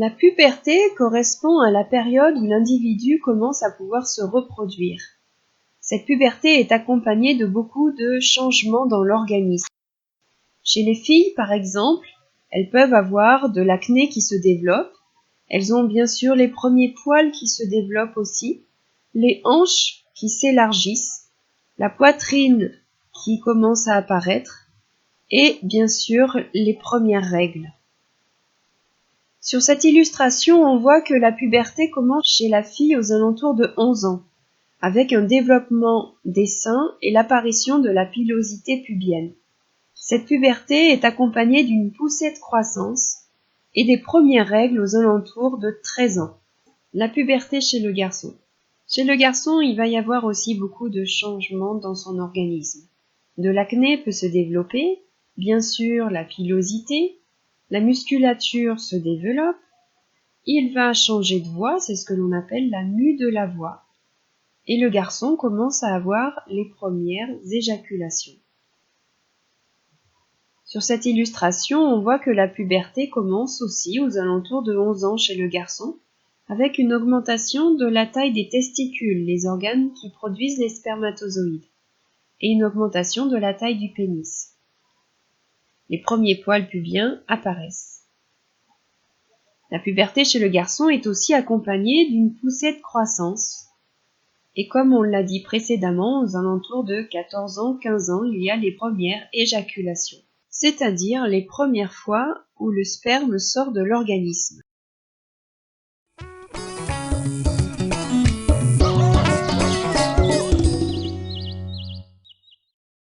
La puberté correspond à la période où l'individu commence à pouvoir se reproduire. Cette puberté est accompagnée de beaucoup de changements dans l'organisme. Chez les filles, par exemple, elles peuvent avoir de l'acné qui se développe. Elles ont bien sûr les premiers poils qui se développent aussi, les hanches qui s'élargissent, la poitrine qui commence à apparaître et bien sûr les premières règles. Sur cette illustration, on voit que la puberté commence chez la fille aux alentours de 11 ans, avec un développement des seins et l'apparition de la pilosité pubienne. Cette puberté est accompagnée d'une poussée de croissance et des premières règles aux alentours de 13 ans. La puberté chez le garçon. Chez le garçon, il va y avoir aussi beaucoup de changements dans son organisme. De l'acné peut se développer, bien sûr la pilosité, la musculature se développe, il va changer de voix, c'est ce que l'on appelle la mue de la voix, et le garçon commence à avoir les premières éjaculations. Sur cette illustration, on voit que la puberté commence aussi aux alentours de 11 ans chez le garçon, avec une augmentation de la taille des testicules, les organes qui produisent les spermatozoïdes, et une augmentation de la taille du pénis. Les premiers poils pubiens apparaissent. La puberté chez le garçon est aussi accompagnée d'une poussée de croissance. Et comme on l'a dit précédemment, aux alentours de 14 ans, 15 ans, il y a les premières éjaculations, c'est-à-dire les premières fois où le sperme sort de l'organisme.